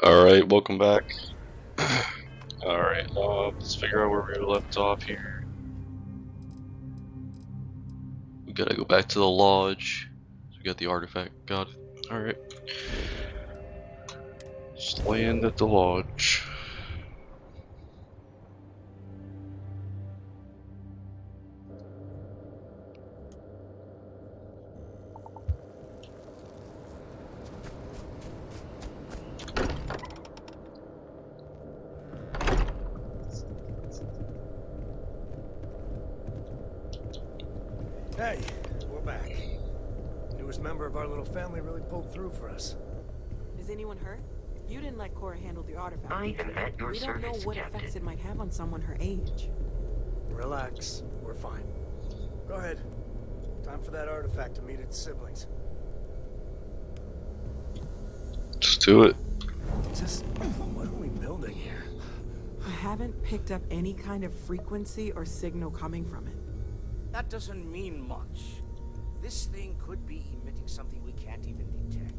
Alright, welcome back. Alright, let's figure out where we left off here. We gotta go back to the lodge. So we got the artifact. Got it. Alright. Just land at the lodge. Hey, we're back. Newest member of our little family really pulled through for us. Is anyone hurt? You didn't let Cora handle the artifact. I am at your We don't know service, what Captain. effects it might have on someone her age. Relax, we're fine. Go ahead. Time for that artifact to meet its siblings. Just do it. Just, what are we building here? I haven't picked up any kind of frequency or signal coming from it. That doesn't mean much. This thing could be emitting something we can't even detect.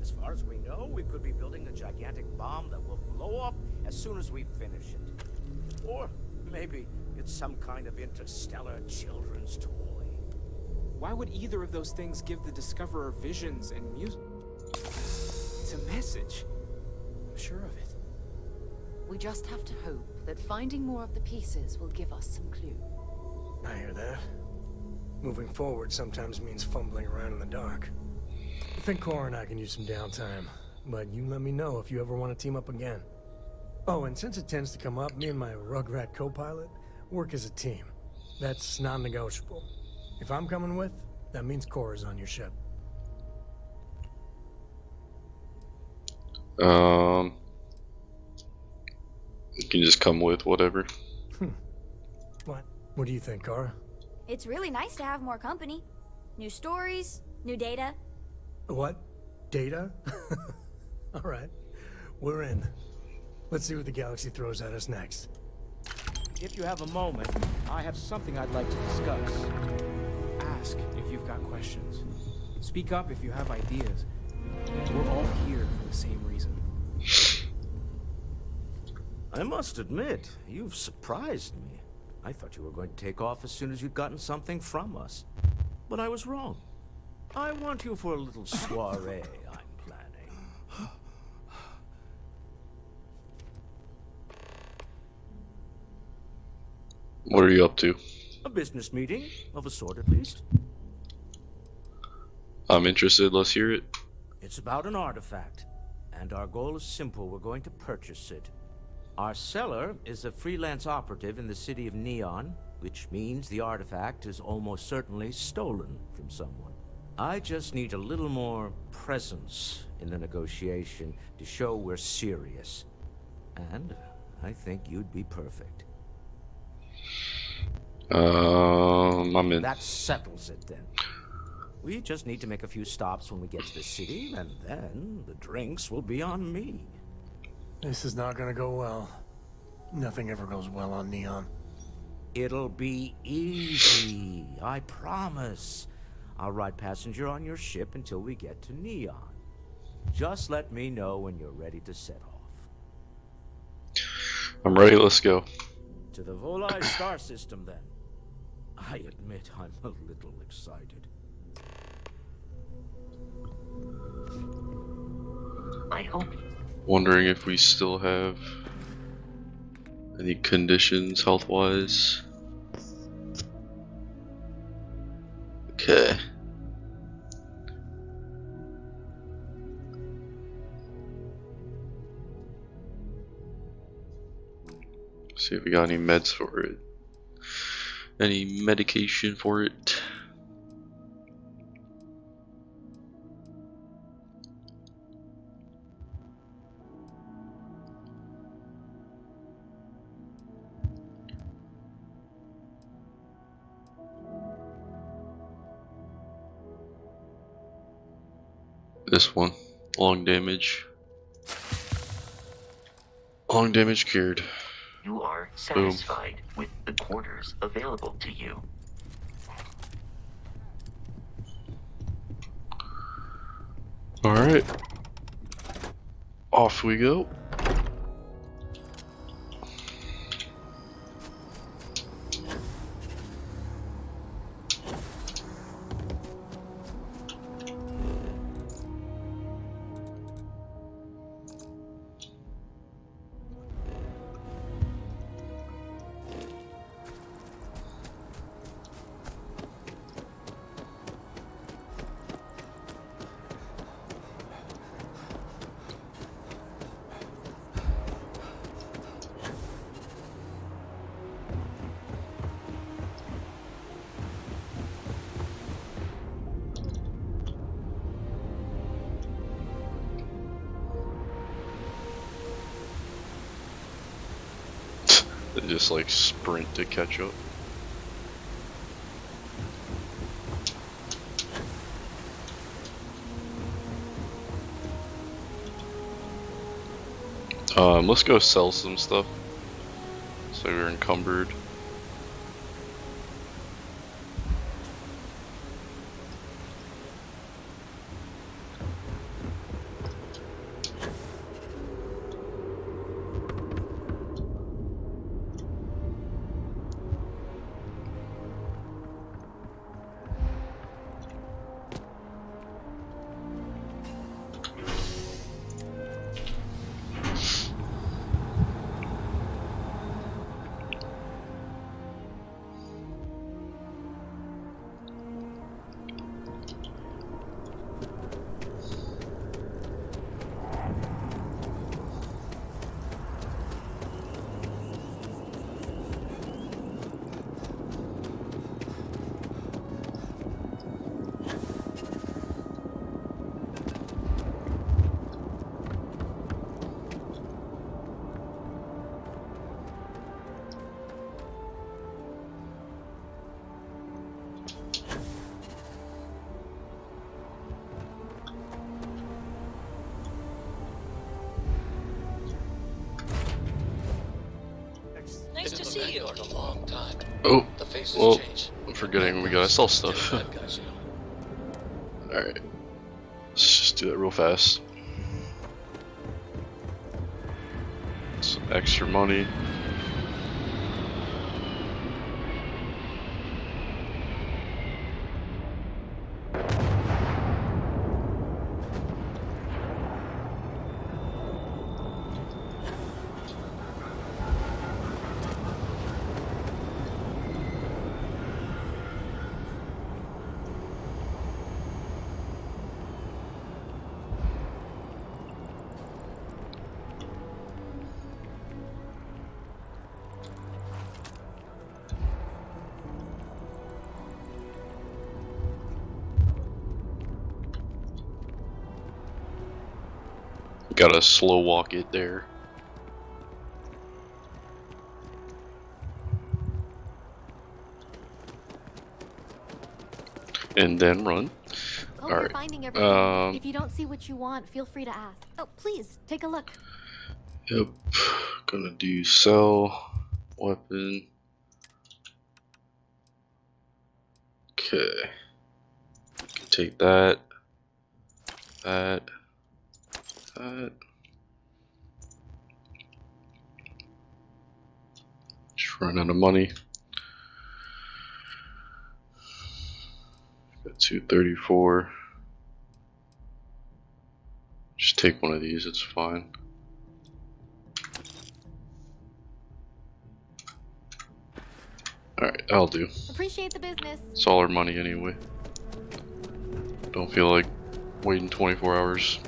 As far as we know, we could be building a gigantic bomb that will blow up as soon as we finish it. Or maybe it's some kind of interstellar children's toy. Why would either of those things give the Discoverer visions and music? It's a message. I'm sure of it. We just have to hope that finding more of the pieces will give us some clue. I hear that. Moving forward sometimes means fumbling around in the dark. I think Cora and I can use some downtime, but you let me know if you ever want to team up again. Oh, and since it tends to come up, me and my Rugrat co-pilot work as a team. That's non-negotiable. If I'm coming with, that means Cora's on your ship. You can just come with whatever. What do you think, Cora? It's really nice to have more company. New stories, new data. What? Data? Alright. We're in. Let's see what the galaxy throws at us next. If you have a moment, I have something I'd like to discuss. Ask if you've got questions. Speak up if you have ideas. We're all here for the same reason. I must admit, you've surprised me. I thought you were going to take off as soon as you'd gotten something from us. But I was wrong. I want you for a little soiree I'm planning. What are you up to? A business meeting, of a sort at least. I'm interested, let's hear it. It's about an artifact, and our goal is simple. We're going to purchase it. Our seller is a freelance operative in the city of Neon, which means the artifact is almost certainly stolen from someone. I just need a little more presence in the negotiation to show we're serious. And I think you'd be perfect. I'm in. That settles it then. We just need to make a few stops when we get to the city, and then the drinks will be on me. This is not gonna go well. Nothing ever goes well on Neon. It'll be easy, I promise. I'll ride passenger on your ship until we get to Neon. Just let me know when you're ready to set off. I'm ready, let's go. To the Volai star system, then. I admit I'm a little excited. I hope. Wondering if we still have any conditions health-wise. Okay. See if we got any meds for it. Any medication for it. This one, long damage. Long damage cured. You are satisfied with the quarters available to you. Alright. Off we go. They just like sprint to catch up. Let's go sell some stuff. So we're encumbered. Nice to see you. A long time. Oh, The faces well, change. I'm forgetting we gotta sell stuff. Bad guys, you know. Alright. Let's just do that real fast. Some extra money. Gotta slow walk it there. And then run. Hope All you're right. finding everything. If you don't see what you want, feel free to ask. Oh, please, take a look. Yep. Gonna do sell weapon. Okay. Can take that. That. Just run out of money. Got 234. Just take one of these, it's fine. Alright, that'll do. Appreciate the business. It's all our money anyway. Don't feel like waiting 24 hours.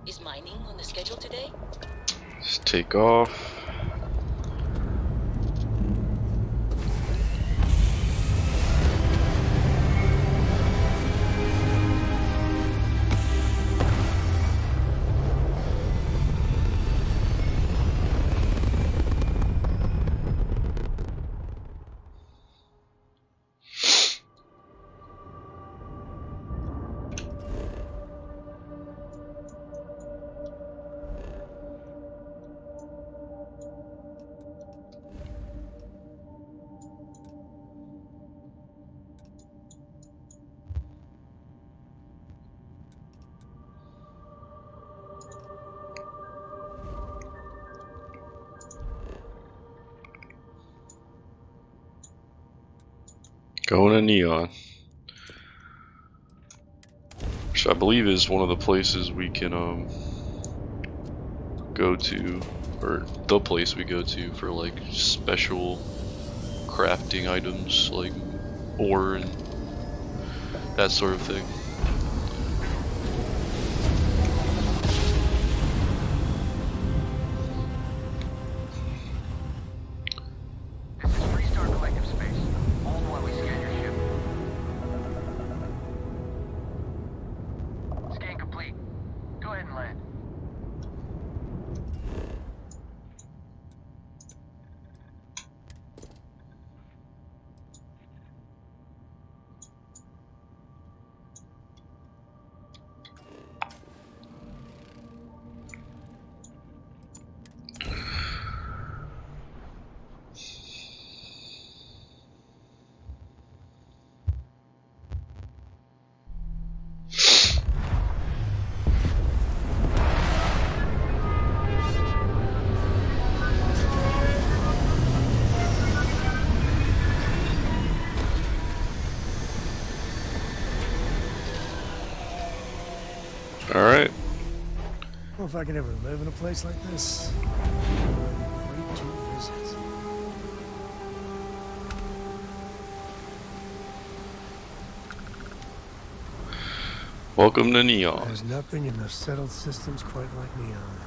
Is mining on the schedule today? Just take off. Going to Neon. Which I believe is one of the places we can go to, or the place we go to for like special crafting items like ore and that sort of thing. This is Freestar Collective Space. Hold while we scan your ship. Scan complete. Go ahead and land. Alright. Well, if I could ever live in a place like this, great to visit. Welcome to Neon. There's nothing in the settled systems quite like Neon.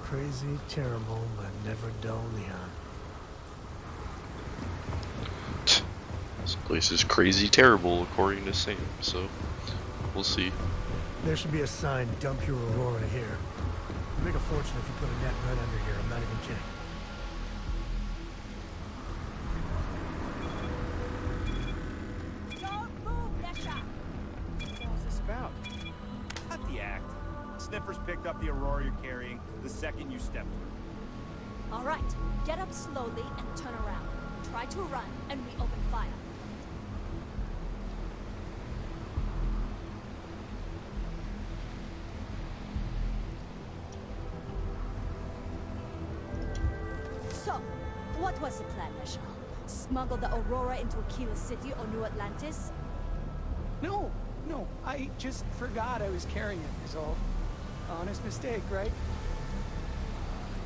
Crazy, terrible, but never dull Neon. This place is crazy terrible according to Sam, so we'll see. There should be a sign, dump your Aurora here. You'll make a fortune if you put a net right under here, I'm not even kidding. Don't move, Nesha! What's this about? Not the act. Sniffers picked up the Aurora you're carrying the second you stepped through. All right, get up slowly and turn around. Try to run, and we open fire. So, what was the plan, Nesha? Smuggle the Aurora into Aquila City or New Atlantis? No, I just forgot I was carrying it, is all. Honest mistake, right?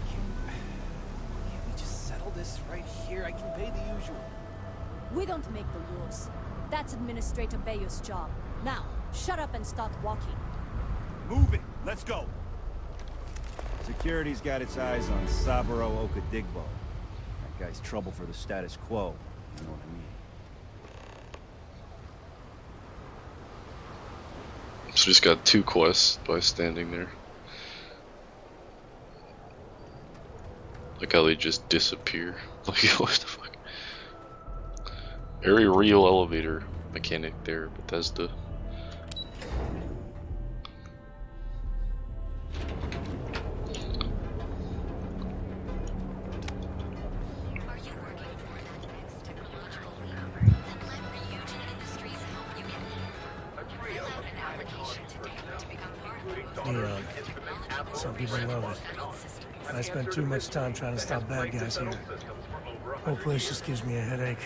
Can't we just settle this right here? I can pay the usual. We don't make the rules. That's Administrator Bayo's job. Now, shut up and start walking. Move it! Let's go! Security's got its eyes on Saburo Okadigbo. That guy's trouble for the status quo. You know what I mean? So just got 2 quests by standing there. Like how they just disappear. Like what the fuck? Very real elevator mechanic there, Bethesda. Some people love it. I spent too much time trying to stop bad guys here. Whole place just gives me a headache.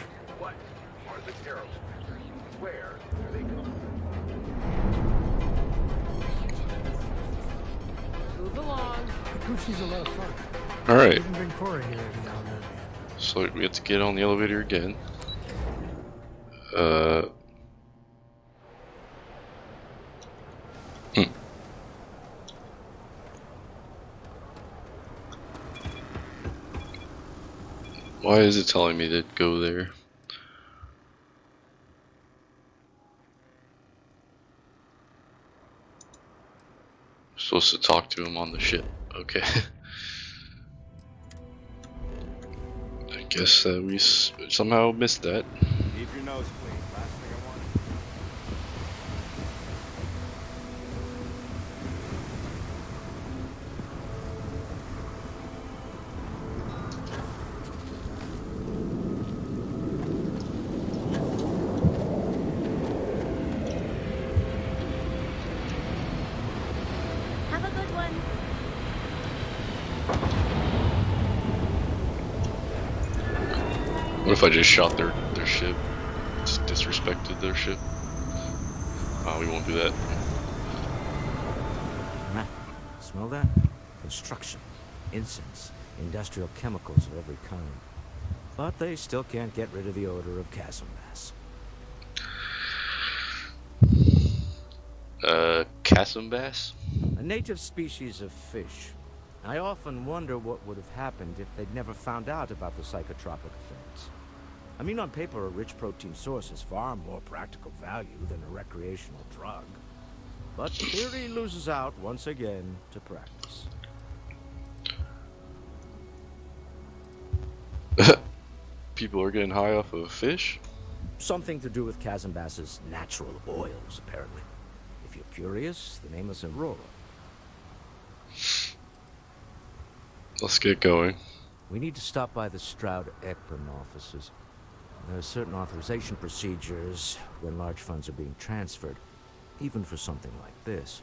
Move along. The Coochie's a lot of fun. Alright. Even bring Corey here every now and then. So we have to get on the elevator again. Why is it telling me to go there? I'm supposed to talk to him on the ship. Okay. I guess we somehow missed that. Keep your nose clean. Last thing I wanted. Have a good one. What if I just shot their ship? disrespected their ship. We won't do that. Smell that? Construction, incense, industrial chemicals of every kind. But they still can't get rid of the odor of chasm bass. Chasm bass? A native species of fish. I often wonder what would have happened if they'd never found out about the psychotropic effects. I mean, on paper, a rich protein source has far more practical value than a recreational drug. But theory loses out once again to practice. People are getting high off of fish? Something to do with chasm bass's natural oils, apparently. If you're curious, the name is Aurora. Let's get going. We need to stop by the Stroud-Eklund offices. There are certain authorization procedures when large funds are being transferred, even for something like this.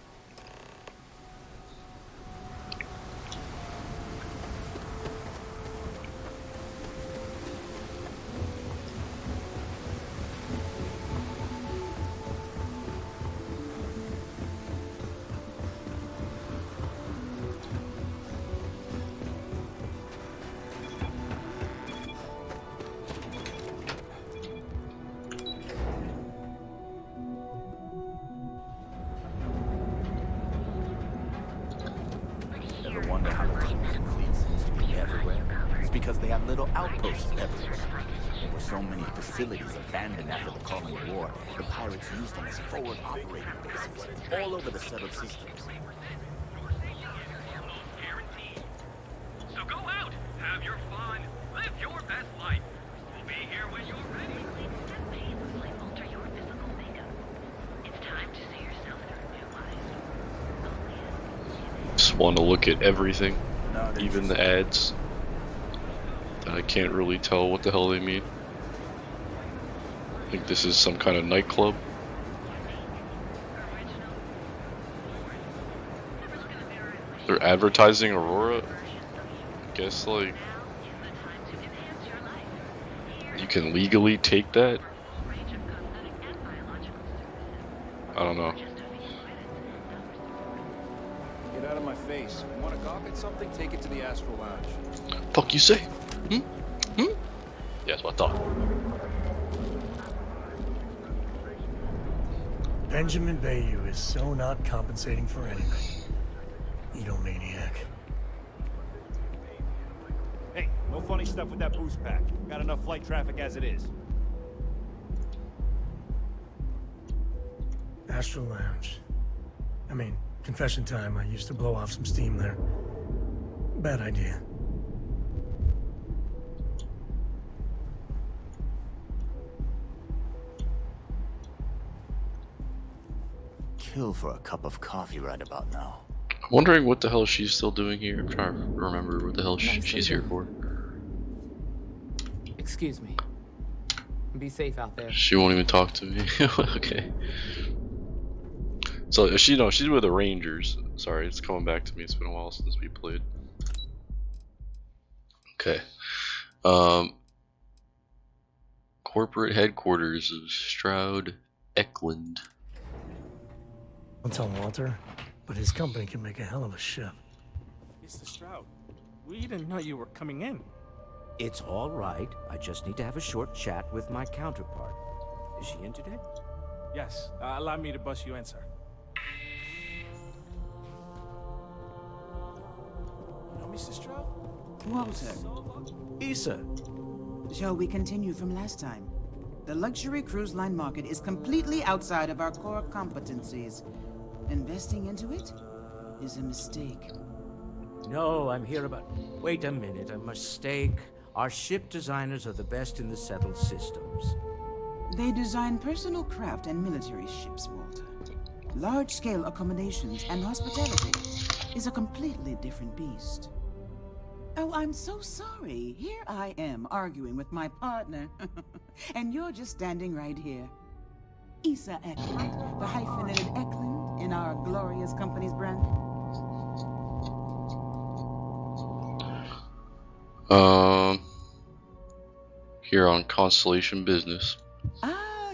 Ever wonder how the King's fleet seems to be everywhere? It's because they have little outposts everywhere. There were so many facilities abandoned after the Calling War, the pirates used them as forward operating bases, all over the settled systems. So go out, have your fun, live your best life. We'll be here when you're ready. Alter your physical makeup. It's time to see yourself through new eyes. Just want to look at everything, even the ads. I can't really tell what the hell they mean. I think this is some kind of nightclub. They're advertising Aurora. I guess like you can legally take that. I don't know. Get out of my face. You want to gawk at something? Take it to the Astral Lounge. Fuck you say? Hmm? Hmm? Yeah, that's what I thought. Benjamin Bayou is so not compensating for anything. Edomaniac. Hey, no funny stuff with that boost pack. Got enough flight traffic as it is. Astral Lounge. I mean, confession time, I used to blow off some steam there. Bad idea. Kill for a cup of coffee right about now. I'm wondering what the hell she's still doing here. I'm trying to remember what the hell she's here for. Excuse me. Be safe out there. She won't even talk to me. Okay. So she's with the Rangers. Sorry, it's coming back to me. It's been a while since we played. Okay. Corporate headquarters of Stroud-Eklund. I'll tell Walter, but his company can make a hell of a ship. Mr. Stroud, we didn't know you were coming in. It's all right. I just need to have a short chat with my counterpart. Is she in today? Yes, allow me to bust you in, sir. You know Mr. Stroud? Walter. Issa. Shall we continue from last time? The luxury cruise line market is completely outside of our core competencies. Investing into it is a mistake. No, I'm here about... Wait a minute, a mistake. Our ship designers are the best in the settled systems. They design personal craft and military ships, Walter. Large-scale accommodations and hospitality is a completely different beast. Oh, I'm so sorry. Here I am arguing with my partner. And you're just standing right here. Issa Eklund, the hyphenated Eklund in our glorious company's brand. Here on Constellation Business. Ah,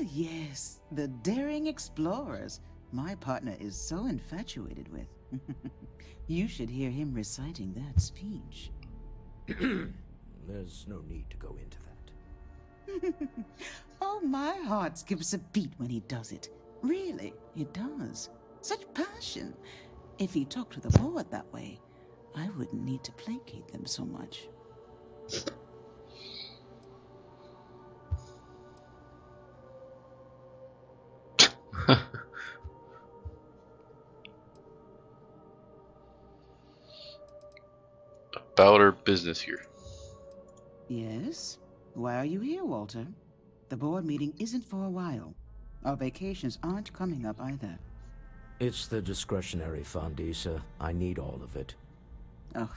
Yes, the daring explorers my partner is so infatuated with. You should hear him reciting that speech. There's no need to go into that. Oh, my heart skips a beat when he does it. Really, it does. Such passion. If he talked to the board that way, I wouldn't need to placate them so much. About our business here. Yes? Why are you here, Walter? The board meeting isn't for a while. Our vacations aren't coming up either. It's the discretionary fund, Issa. I need all of it. Oh,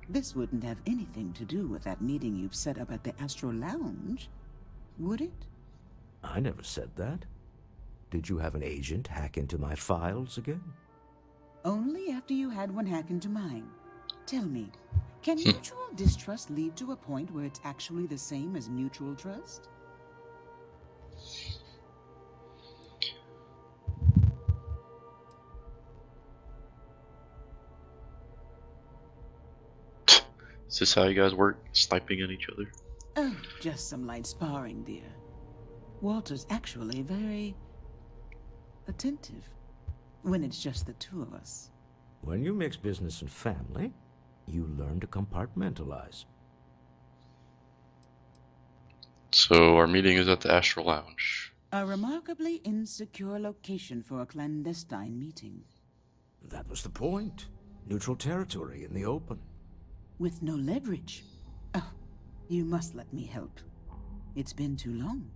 this wouldn't have anything to do with that meeting you've set up at the Astro Lounge, would it? I never said that. Did you have an agent hack into my files again? Only after you had one hack into mine. Tell me, can mutual distrust lead to a point where it's actually the same as mutual trust? Is this how you guys work? Sniping at each other? Oh, just some light sparring, dear. Walter's actually very attentive when it's just the two of us. When you mix business and family, you learn to compartmentalize. So our meeting is at the Astro Lounge. A remarkably insecure location for a clandestine meeting. That was the point. Neutral territory in the open. With no leverage. Oh, you must let me help. It's been too long.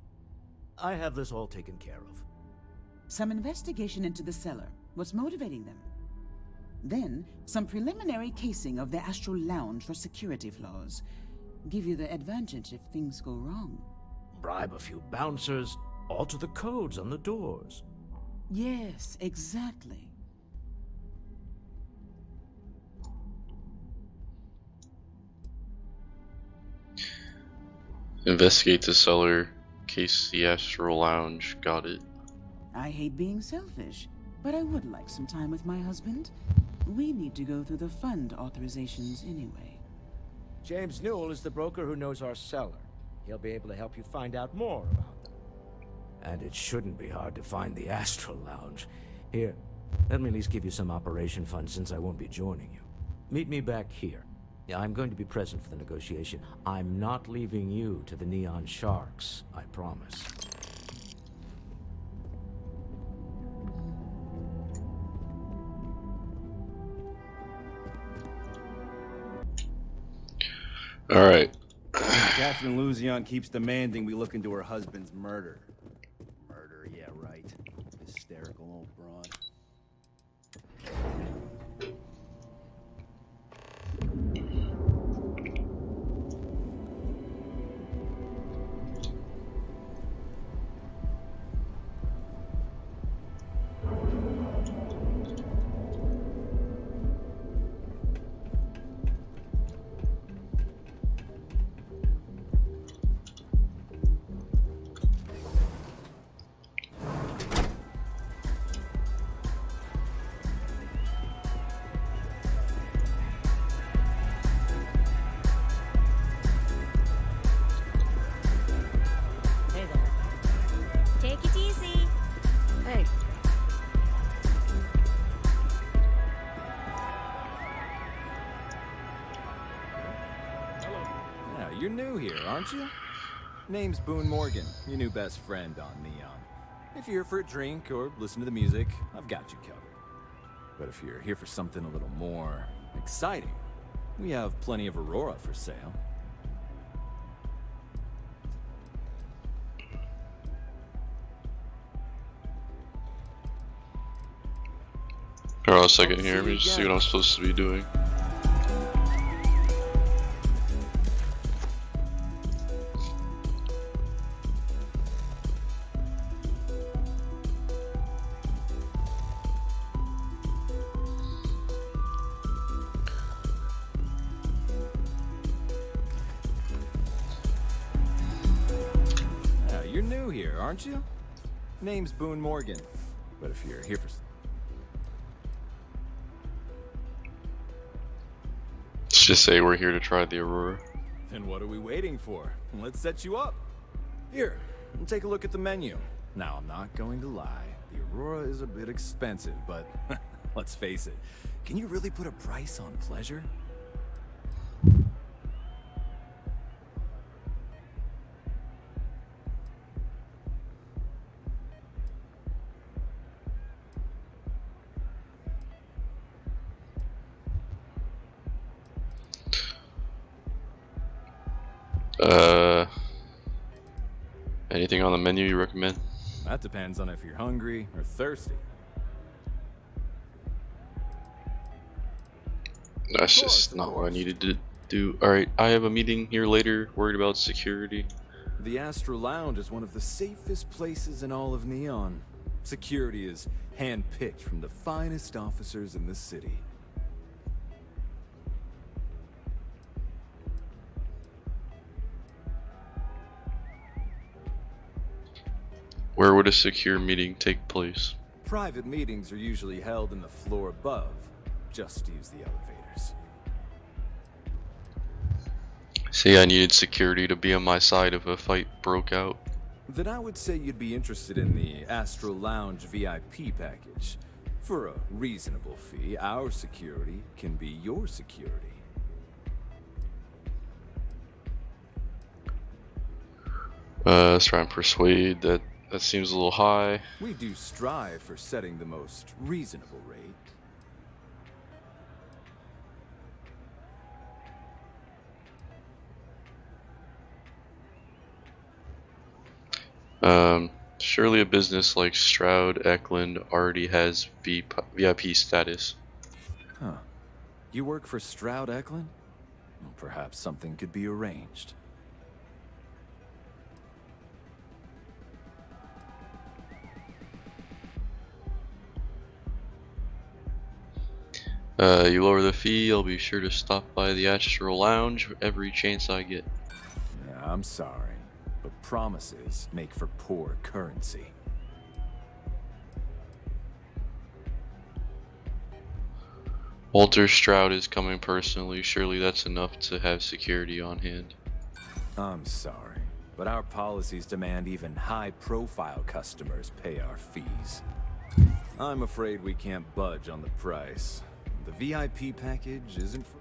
I have this all taken care of. Some investigation into the cellar. What's motivating them? Then, some preliminary casing of the Astral Lounge for security flaws. Give you the advantage if things go wrong. Bribe a few bouncers, alter the codes on the doors. Yes, exactly. Investigate the cellar, case the Astral Lounge. Got it. I hate being selfish, but I would like some time with my husband. We need to go through the fund authorizations anyway. James Newell is the broker who knows our cellar. He'll be able to help you find out more about them. And it shouldn't be hard to find the Astral Lounge. Here, let me at least give you some operation funds since I won't be joining you. Meet me back here. I'm going to be present for the negotiation. I'm not leaving you to the Neon Sharks, I promise. Alright. Catherine Luzion keeps demanding we look into her husband's murder. Murder, yeah, right. Hysterical old broad. Take it easy. Hey. Yeah, you're new here, aren't you? Name's Boone Morgan, your new best friend on Neon. If you're here for a drink or listen to the music, I've got you covered. But if you're here for something a little more exciting, we have plenty of Aurora for sale. Hold on a second here, let me just see what I'm supposed to be doing. Yeah, you're new here, aren't you? Name's Boone Morgan. But if you're here for... Let's just say we're here to try the Aurora. Then what are we waiting for? Let's set you up. Here, take a look at the menu. Now, I'm not going to lie. The Aurora is a bit expensive, but let's face it. Can you really put a price on pleasure? Anything on the menu you recommend? That depends on if you're hungry or thirsty. That's just not what I needed to do. Alright, I have a meeting here later, worried about security. The Astro Lounge is one of the safest places in all of Neon. Security is hand-picked from the finest officers in the city. Where would a secure meeting take place? Private meetings are usually held in the floor above. Just use the elevators. See, I needed security to be on my side if a fight broke out. Then I would say you'd be interested in the Astro Lounge VIP package. For a reasonable fee, our security can be your security. Let's try and persuade that. That seems a little high. We do strive for setting the most reasonable rate. Surely a business like Stroud Eklund already has VIP status. Huh. You work for Stroud Eklund? Well, perhaps something could be arranged. You lower the fee, I'll be sure to stop by the Astro Lounge every chance I get. Yeah, I'm sorry, but promises make for poor currency. Walter Stroud is coming personally. Surely that's enough to have security on hand. I'm sorry, but our policies demand even high-profile customers pay our fees. I'm afraid we can't budge on the price. The VIP package isn't for...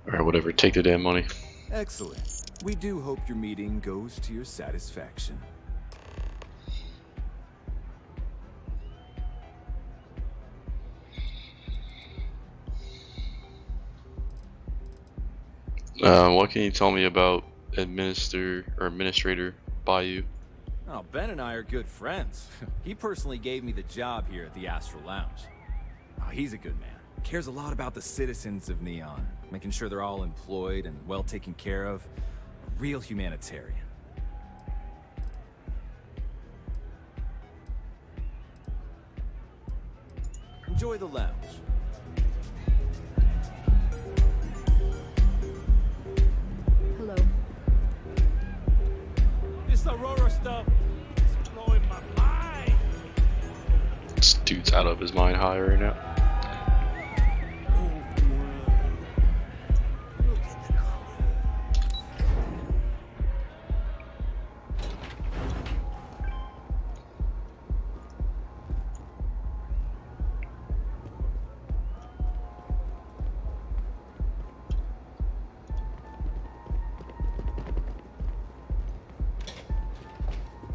Alright, whatever. Take the damn money. Excellent. We do hope your meeting goes to your satisfaction. What can you tell me about Administrator Bayou? Oh, Ben and I are good friends. He personally gave me the job here at the Astro Lounge. Oh, he's a good man. Cares a lot about the citizens of Neon, making sure they're all employed and well taken care of. A real humanitarian. Enjoy the lounge. Hello. This Aurora stuff is blowing my mind. This dude's out of his mind high right now.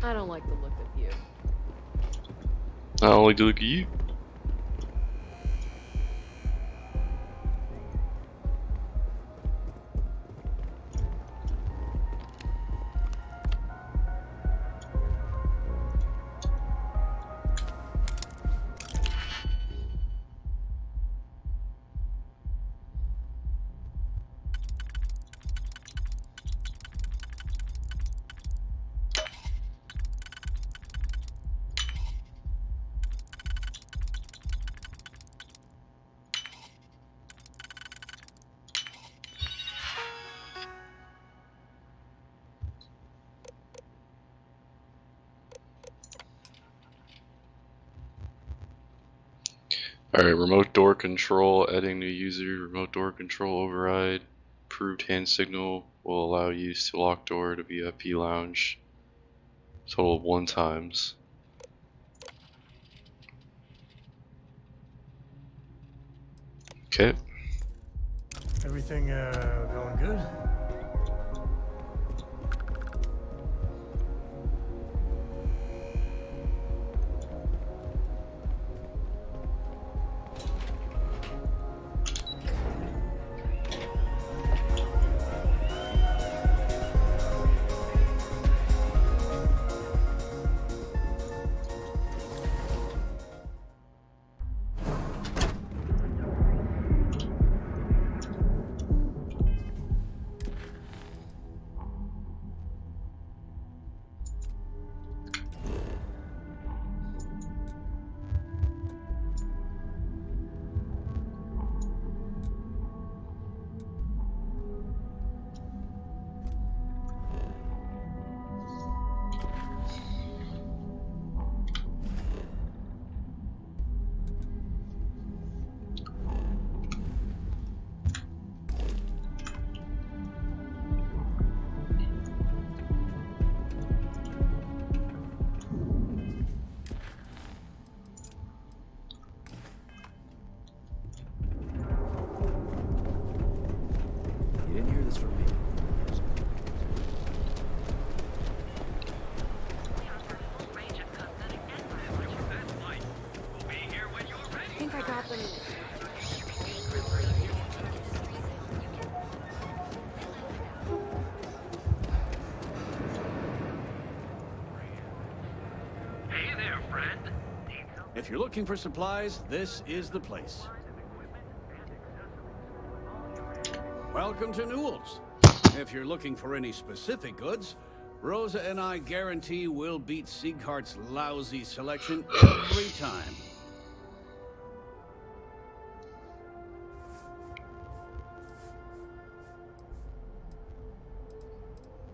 I don't like the look of you. I don't like to look at you. Alright, remote door control, adding new user, remote door control override, approved hand signal will allow use to lock door to VIP lounge. Total of 1 times. Okay. Everything going good? You didn't hear this from me. I think I got them. Hey there, friend. If you're looking for supplies, this is the place. Welcome to Newell's. If you're looking for any specific goods, Rosa and I guarantee we'll beat Sieghart's lousy selection every time.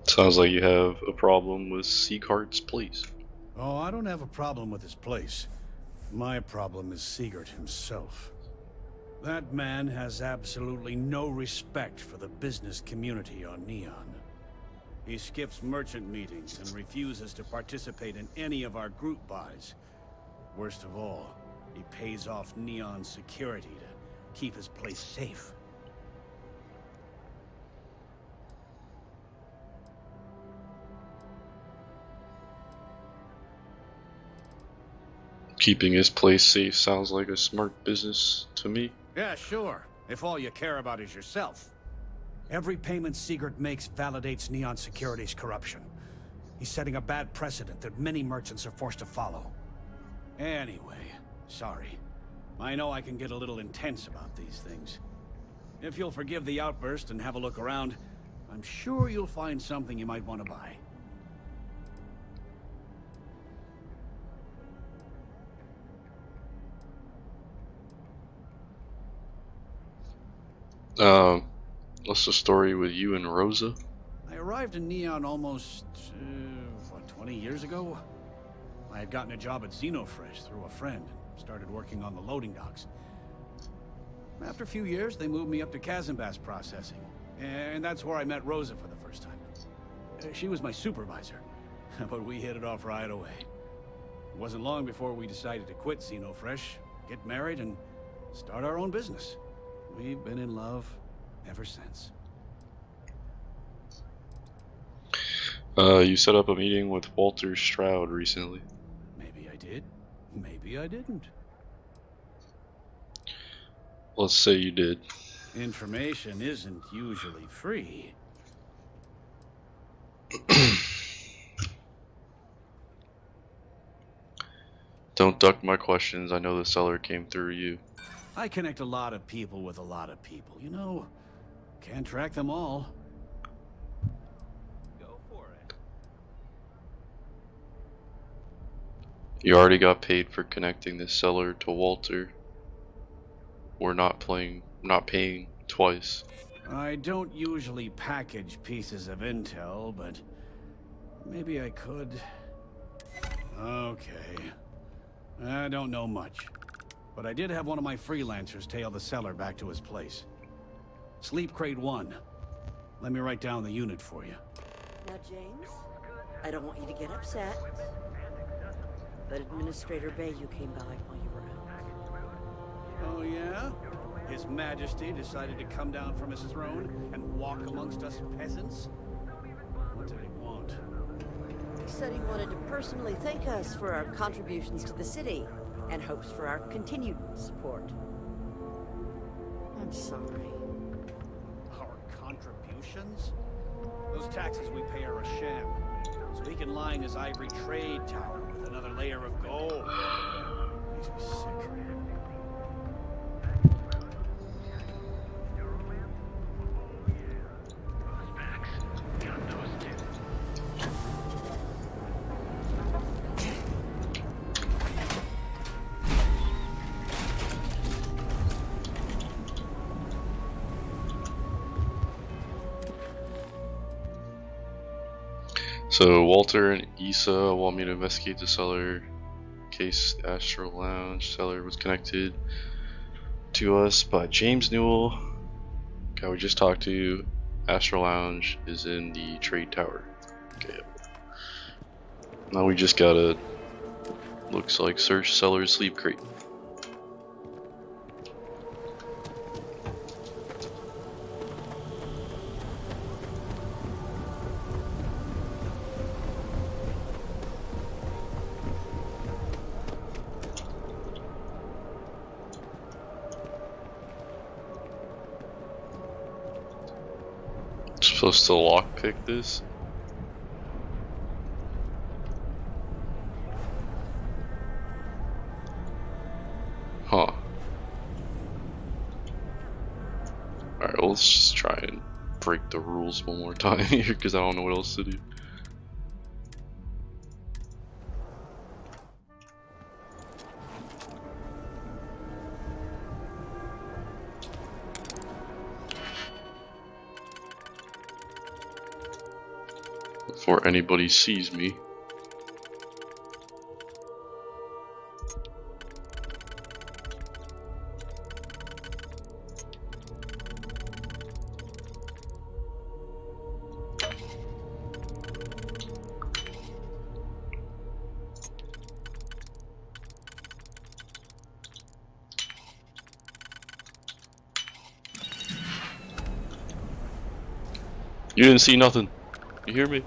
Sounds like you have a problem with Sieghart's place. Oh, I don't have a problem with his place. My problem is Siegert himself. That man has absolutely no respect for the business community on Neon. He skips merchant meetings and refuses to participate in any of our group buys. Worst of all, he pays off Neon security to keep his place safe. Keeping his place safe sounds like a smart business to me. Yeah, sure, if all you care about is yourself. Every payment Siegert makes validates Neon Security's corruption. He's setting a bad precedent that many merchants are forced to follow. Anyway, sorry. I know I can get a little intense about these things. If you'll forgive the outburst and have a look around, I'm sure you'll find something you might want to buy. What's the story with you and Rosa? I arrived in Neon almost, 20 years ago? I had gotten a job at Xenofresh through a friend and started working on the loading docks. After a few years, they moved me up to Kazanbas processing, and that's where I met Rosa for the first time. She was my supervisor, but we hit it off right away. It wasn't long before we decided to quit Xenofresh, get married, and start our own business. We've been in love ever since. You set up a meeting with Walter Stroud recently. Maybe I did, maybe I didn't. Let's say you did. Information isn't usually free. Don't duck my questions. I know the seller came through you. I connect a lot of people with a lot of people, you know. Can't track them all. Go for it. You already got paid for connecting the seller to Walter. We're not paying twice. I don't usually package pieces of intel, but maybe I could. Okay. I don't know much. But I did have one of my freelancers tail the seller back to his place. Sleep Crate 1. Let me write down the unit for you. Now, James, I don't want you to get upset, but Administrator Bayou came by while you were out. Oh, yeah? His Majesty decided to come down from his throne and walk amongst us peasants? What did he want? He said he wanted to personally thank us for our contributions to the city and hopes for our continued support. I'm sorry. Our contributions? Those taxes we pay are a sham, so he can line his ivory trade tower with another layer of gold. Makes me sick. So Walter and Issa want me to investigate the cellar in case the Astral Lounge cellar was connected to us by James Newell. Guy we just talked to. Astral Lounge is in the trade tower. Okay. Now we just gotta, looks like, search cellar's sleep crate. Supposed to lockpick this? Huh. Alright, well, let's just try and break the rules one more time here because I don't know what else to do. Before anybody sees me. You didn't see nothing. You hear me?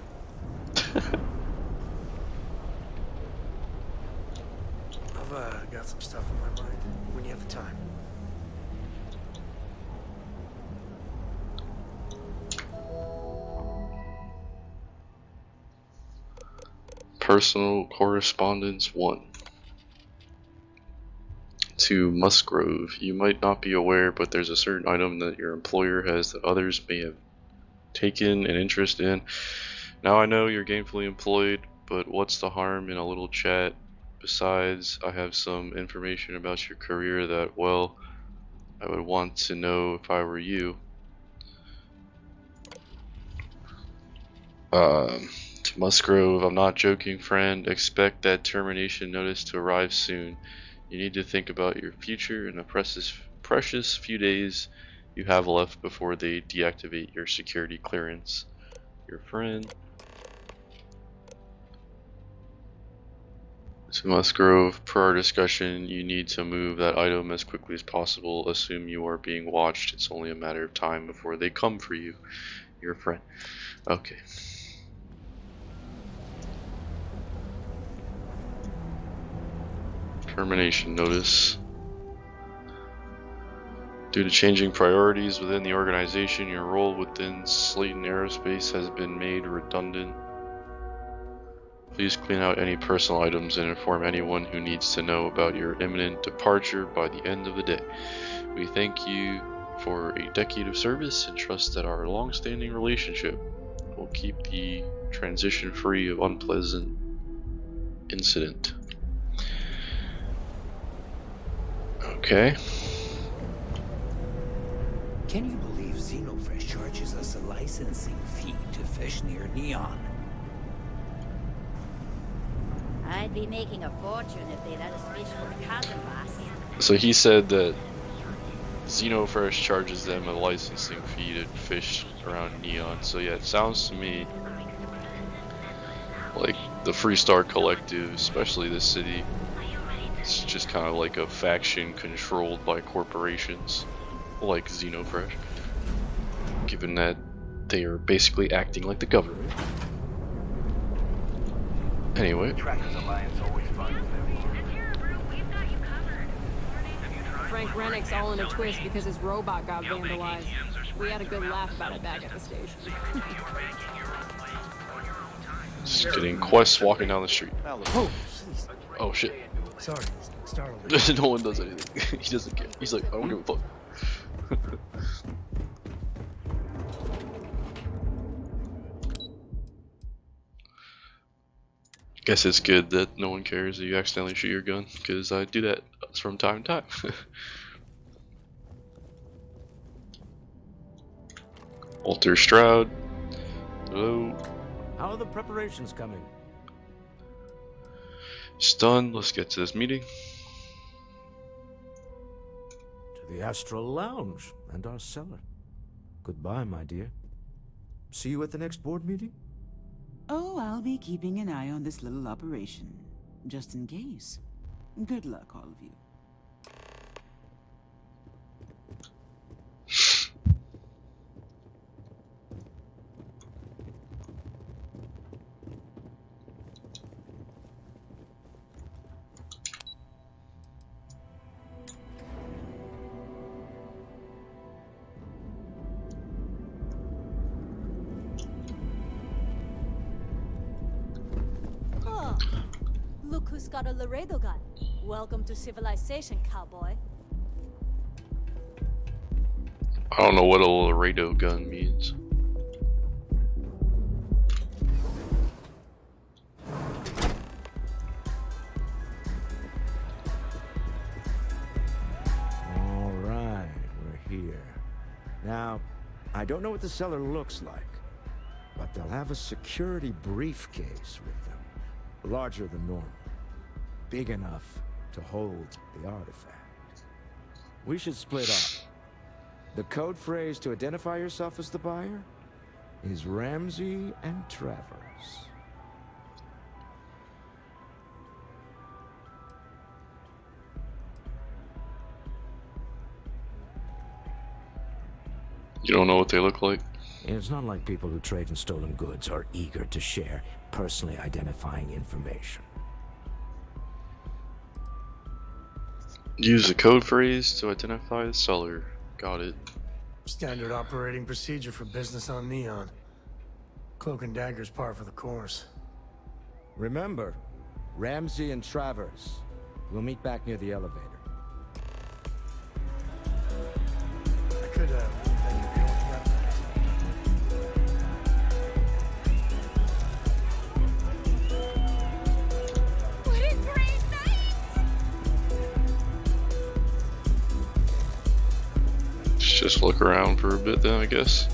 I've got some stuff on my mind when you have the time. Personal correspondence 1. To Musgrove, you might not be aware, but there's a certain item that your employer has that others may have taken an interest in. Now I know you're gainfully employed, but what's the harm in a little chat? Besides, I have some information about your career that, well, I would want to know if I were you. To Musgrove, I'm not joking, friend. Expect that termination notice to arrive soon. You need to think about your future and the precious few days you have left before they deactivate your security clearance. Your friend. To Musgrove, per our discussion, you need to move that item as quickly as possible. Assume you are being watched. It's only a matter of time before they come for you. Your friend. Okay. Termination notice. Due to changing priorities within the organization, your role within Slayton Aerospace has been made redundant. Please clean out any personal items and inform anyone who needs to know about your imminent departure by the end of the day. We thank you for a decade of service and trust that our long-standing relationship will keep the transition free of unpleasant incident. Okay. Can you believe Xenofresh charges us a licensing fee to fish near Neon? I'd be making a fortune if they let us fish for the chasm, boss. So he said that Xenofresh charges them a licensing fee to fish around Neon. So yeah, it sounds to me like the Freestar Collective, especially this city, it's just kind of like a faction controlled by corporations like Xenofresh, given that they are basically acting like the government. Anyway. Frank Rennick's all in a twist because his robot got vandalized. We had a good laugh about it back at the station. Just getting quests walking down the street. Oh, oh shit. Sorry, startled. No one does anything. He doesn't care. He's like, I don't give a fuck. Guess it's good that no one cares that you accidentally shoot your gun, because I do that from time to time. Walter Stroud. Hello. How are the preparations coming? It's done. Let's get to this meeting. To the Astral Lounge and our cellar. Goodbye, my dear. See you at the next board meeting? Oh, I'll be keeping an eye on this little operation, just in case. Good luck, all of you. Oh, look who's got a Laredo gun. Welcome to civilization, cowboy. I don't know what a Laredo gun means. All right, we're here. Now, I don't know what the cellar looks like, but they'll have a security briefcase with them. Larger than normal. Big enough to hold the artifact. We should split up. The code phrase to identify yourself as the buyer is Ramsey and Travers. You don't know what they look like? It's not like people who trade in stolen goods are eager to share personally identifying information. Use the code phrase to identify the seller. Got it. Standard operating procedure for business on Neon. Cloak and dagger's par for the course. Remember, Ramsey and Travers. We'll meet back near the elevator. I could, What a great night! Let's just look around for a bit then, I guess.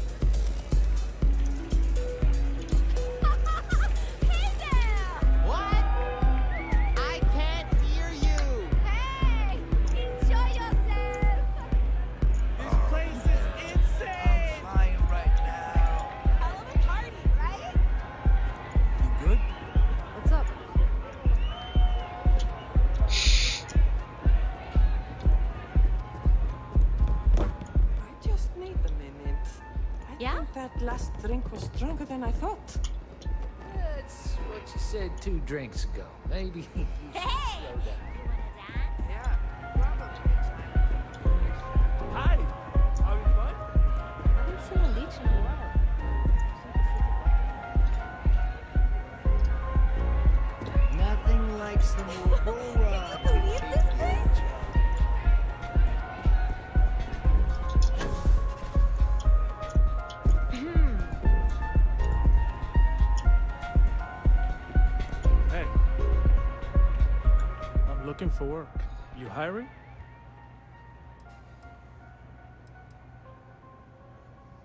What's up? I just need a minute. I think that last drink was stronger than I thought. That's what you said 2 drinks ago. Maybe you should slow down. Yeah, probably. Hi! Having fun? I haven't seen a leech in a while. Nothing like some Aurora. Can you believe this place? Hey. I'm looking for work. You hiring?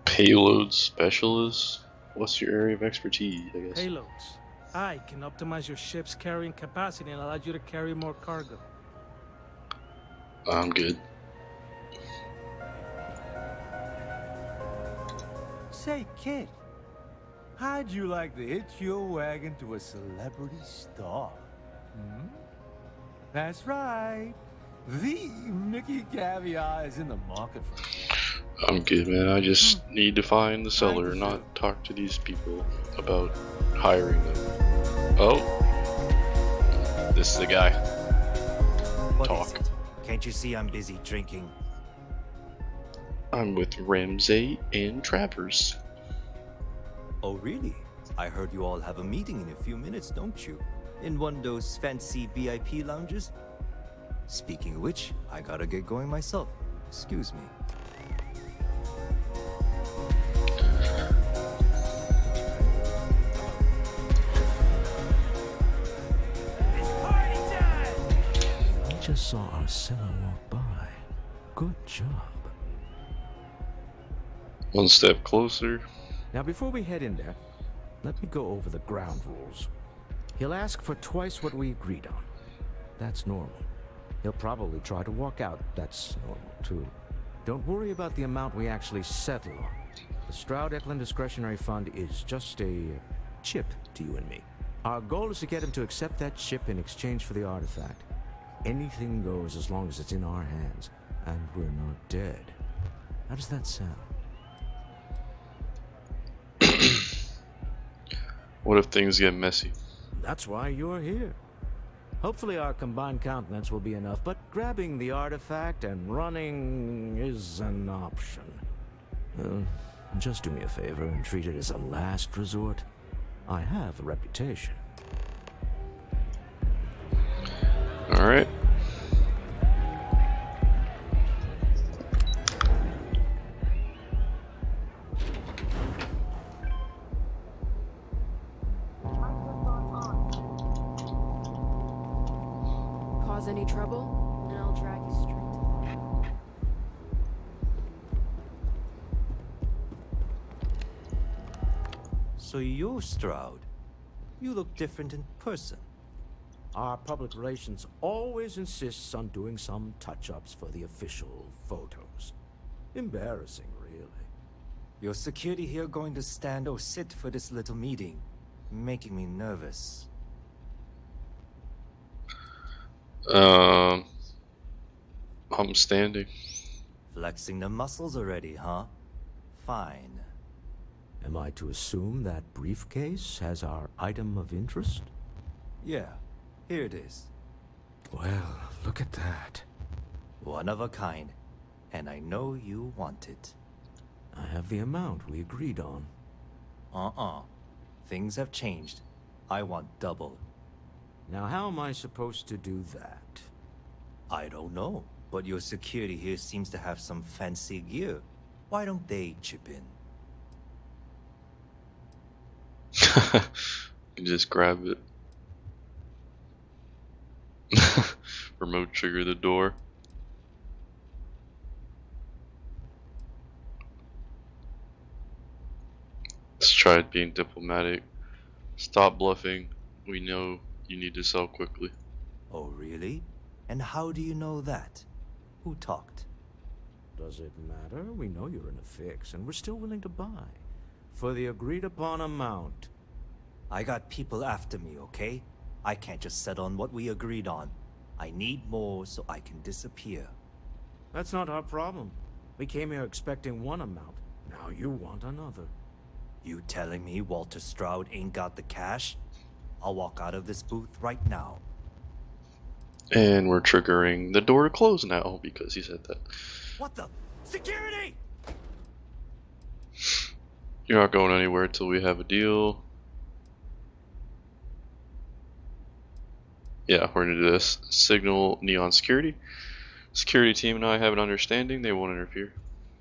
Payload specialist? What's your area of expertise, I guess? Payloads. I can optimize your ship's carrying capacity and allow you to carry more cargo. I'm good. Say, kid, how'd you like to hitch your wagon to a celebrity star? Hmm? That's right. The Mickey Caviar is in the market for I'm good, man. I just need to find the seller, not talk to these people about hiring them. Oh, this is the guy. What Talk. is it? Can't you see I'm busy drinking? I'm with Ramsey and Travers. Oh, really? I heard you all have a meeting in a few minutes, don't you? In one of those fancy VIP lounges? Speaking of which, I gotta get going myself. Excuse me. I just saw our seller walk by. Good job. One step closer. Now, before we head in there, let me go over the ground rules. He'll ask for twice what we agreed on. That's normal. He'll probably try to walk out. That's normal, too. Don't worry about the amount we actually settle on. The Stroud-Eklund Discretionary Fund is just a chip to you and me. Our goal is to get him to accept that chip in exchange for the artifact. Anything goes as long as it's in our hands, and we're not dead. How does that sound? What if things get messy? That's why you're here. Hopefully our combined countenance will be enough, but grabbing the artifact and running is an option. Just do me a favor and treat it as a last resort. I have a reputation. Alright. Cause any trouble, and I'll drag you straight to So you're Stroud. You look different in person. Our public relations always insists on doing some touch-ups for the official photos. Embarrassing, really. Your security here going to stand or sit for this little meeting, making me nervous. I'm standing. Flexing the muscles already, huh? Fine. Am I to assume that briefcase has our item of interest? Yeah, here it is. Well, look at that. One of a kind. And I know you want it. I have the amount we agreed on. Things have changed. I want double. Now how am I supposed to do that? I don't know, but your security here seems to have some fancy gear. Why don't they chip in? You just grab it. Remote trigger the door. Let's try being diplomatic. Stop bluffing. We know you need to sell quickly. Oh, really? And how do you know that? Who talked? Does it matter? We know you're in a fix, and we're still willing to buy. For the agreed-upon amount. I got people after me, okay? I can't just settle on what we agreed on. I need more so I can disappear. That's not our problem. We came here expecting one amount. Now you want another. You telling me Walter Stroud ain't got the cash? I'll walk out of this booth right now. And we're triggering the door to close now because he said that. What the? Security! You're not going anywhere till we have a deal. Yeah, we're gonna do this. Signal Neon Security. Security team and I have an understanding. They won't interfere.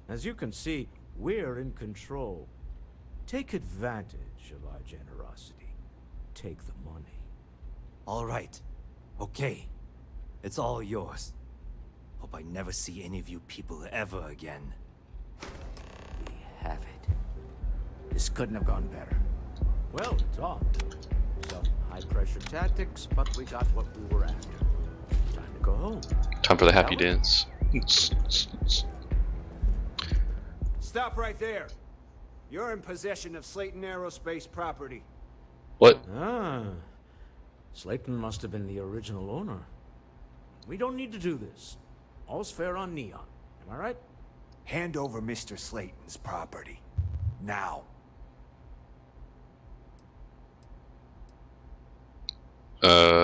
As you can see, we're in control. Take advantage of our generosity. Take the money. All right. Okay. It's all yours. Hope I never see any of you people ever again. We have it. This couldn't have gone better. Well done. Some high-pressure tactics, but we got what we were after. Time to go home. Time for the happy Shall we? dance. Stop right there. You're in possession of Slayton Aerospace property. What? Ah. Slayton must have been the original owner. We don't need to do this. All's fair on Neon. Am I right? Hand over Mr. Slayton's property. Now.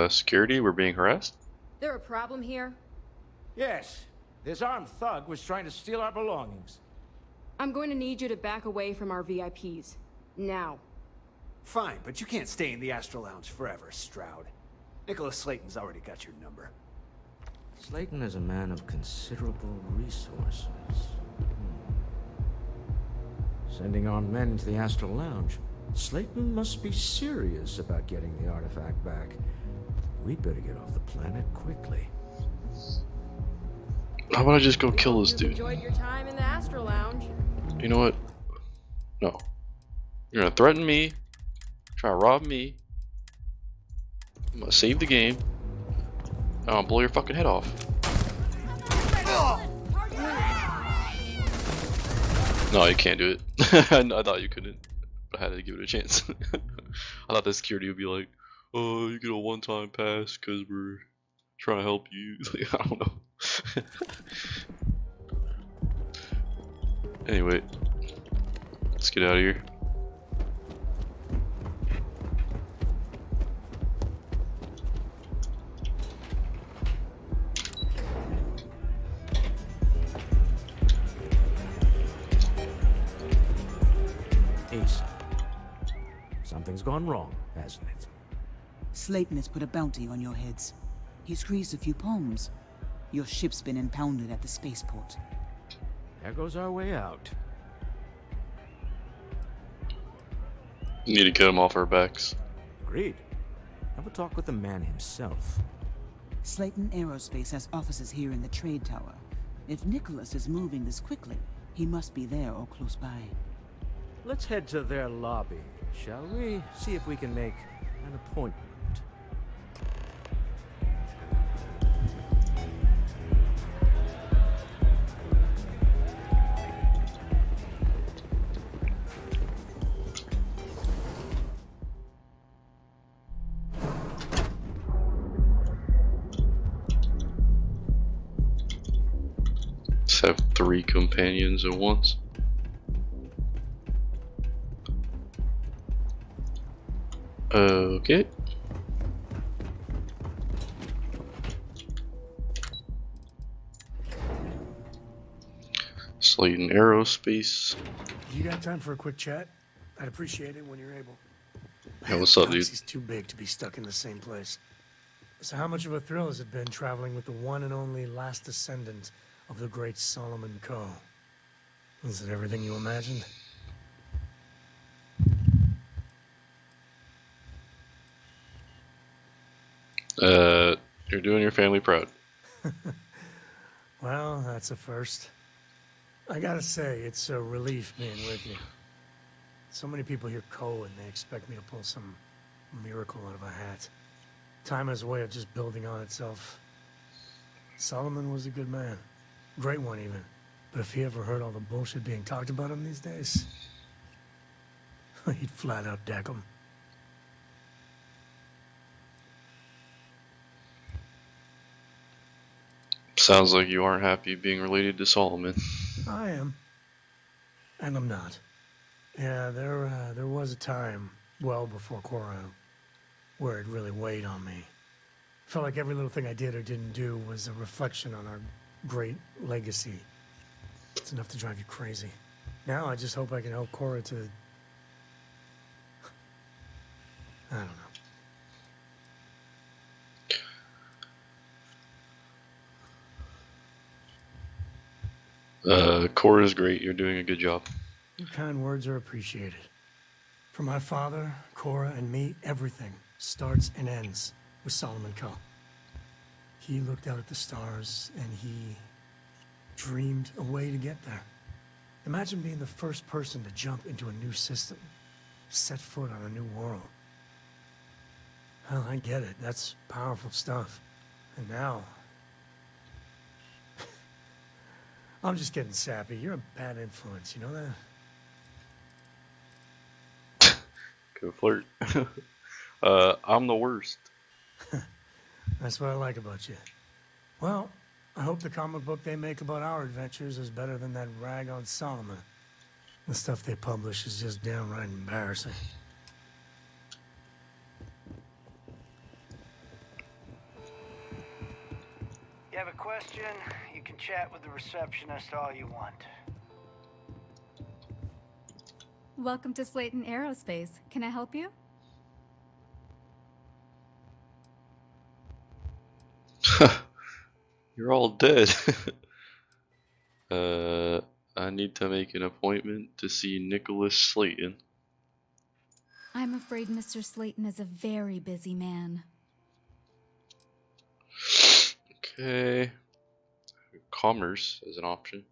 Security, we're being harassed? There a problem here? Yes. This armed thug was trying to steal our belongings. I'm going to need you to back away from our VIPs. Now. Fine, but you can't stay in the Astro Lounge forever, Stroud. Nicholas Slayton's already got your number. Slayton is a man of considerable resources. Sending armed men into the Astral Lounge. Slayton must be serious about getting the artifact back. We'd better get off the planet quickly. How about I just go kill this You've dude? enjoyed your time in the Astro Lounge. You know what? No. You're gonna threaten me, try to rob me. I'm gonna save the game. I'll blow your fucking head off. No, you can't do it. I thought you couldn't, but I had to give it a chance. I thought the security would be like, "Oh, you get a one-time pass because we're trying to help you." Like, I don't know. Anyway, let's get out of here. Ace. Something's gone wrong, hasn't it? Slayton has put a bounty on your heads. He squeezed a few palms. Your ship's been impounded at the spaceport. There goes our way out. Need to get him off our backs. Agreed. Have a talk with the man himself. Slayton Aerospace has offices here in the trade tower. If Nicholas is moving this quickly, he must be there or close by. Let's head to their lobby, shall we? See if we can make an appointment. Let's have 3 companions at once. Okay. Slayton Aerospace. You got time for a quick chat? I'd appreciate it when you're able. Yeah, what's up, dude? Galaxy's too big to be stuck in the same place. So how much of a thrill has it been traveling with the one and only last descendant of the great Solomon Coe? Is it everything you imagined? You're doing your family proud. Well, that's a first. I gotta say, it's a relief being with you. So many people hear Coe and they expect me to pull some miracle out of a hat. Time has a way of just building on itself. Solomon was a good man. Great one, even. But if he ever heard all the bullshit being talked about him these days, he'd flat out deck him. Sounds like you aren't happy being related to Solomon. I am. And I'm not. Yeah, there was a time, well before Cora, where it really weighed on me. Felt like every little thing I did or didn't do was a reflection on our great legacy. It's enough to drive you crazy. Now I just hope I can help Cora to... I don't know. Cora's great. You're doing a good job. Your kind words are appreciated. For my father, Cora, and me, everything starts and ends with Solomon Coe. He looked out at the stars and he dreamed a way to get there. Imagine being the first person to jump into a new system, set foot on a new world. Well, I get it. That's powerful stuff. And now, I'm just getting sappy. You're a bad influence, you know that? Go flirt. I'm the worst. That's what I like about you. Well, I hope the comic book they make about our adventures is better than that rag on Solomon. The stuff they publish is just downright embarrassing. You have a question? You can chat with the receptionist all you want. Welcome to Slayton Aerospace. Can I help you? You're all dead. I need to make an appointment to see Nicholas Slayton. I'm afraid Mr. Slayton is a very busy man. Okay. Commerce as an option.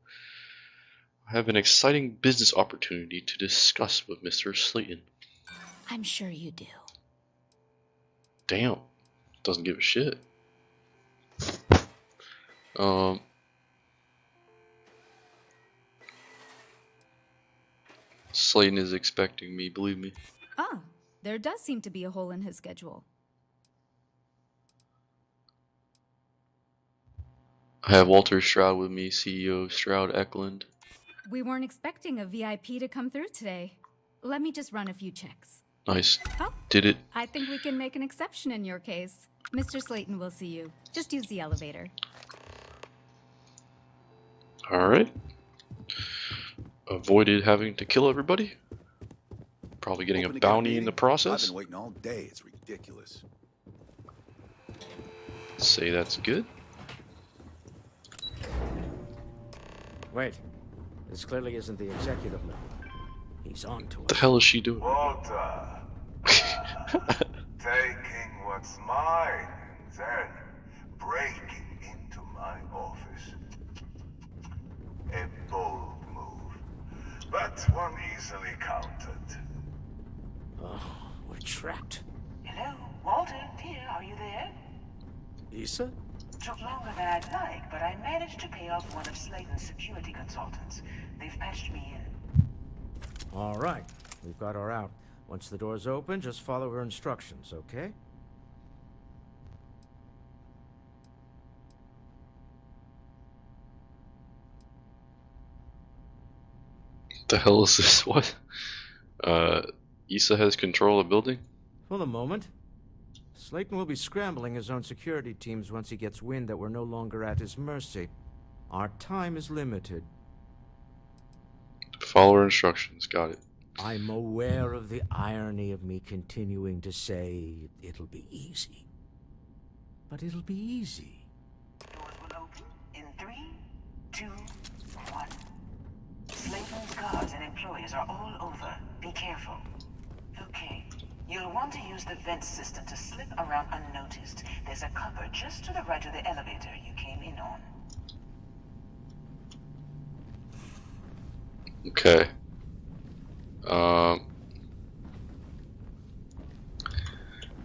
I have an exciting business opportunity to discuss with Mr. Slayton. I'm sure you do. Damn. Doesn't give a shit. Slayton is expecting me, believe me. Ah, there does seem to be a hole in his schedule. I have Walter Stroud with me, CEO Stroud Eklund. We weren't expecting a VIP to come through today. Let me just run a few checks. Nice. Oh, Did it. I think we can make an exception in your case. Mr. Slayton will see you. Just use the elevator. Alright. Avoided having to kill everybody. Probably getting a bounty in the process. I've been waiting all day. It's ridiculous. Say that's good. Wait. This clearly isn't the executive level. He's on to us. What the hell is she doing? Walter. Taking what's mine, then breaking into my office. A bold move, but one easily countered. Oh, we're trapped. Hello, Walter, dear, are you there? Issa? Took longer than I'd like, but I managed to pay off one of Slayton's security consultants. They've patched me in. All right. We've got her out. Once the door's open, just follow her instructions, okay? The hell is this? What? Issa has control of the building? For the moment. Slayton will be scrambling his own security teams once he gets wind that we're no longer at his mercy. Our time is limited. Follow her instructions, got it. I'm aware of the irony of me continuing to say it'll be easy. But it'll be easy. Doors will open in 3, 2, 1. Slayton's guards and employees are all over. Be careful. Okay. You'll want to use the vent system to slip around unnoticed. There's a cupboard just to the right of the elevator you came in on. Okay.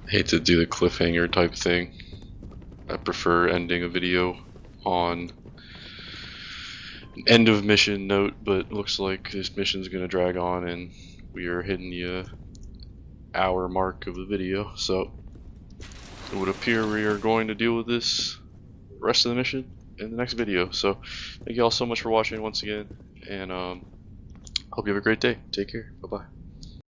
Hate to do the cliffhanger type thing. I prefer ending a video on an end of mission note, but looks like this mission's gonna drag on and we are hitting the hour mark of the video, so it would appear we are going to deal with this rest of the mission in the next video. So thank you all so much for watching once again, and hope you have a great day. Take care. Bye bye.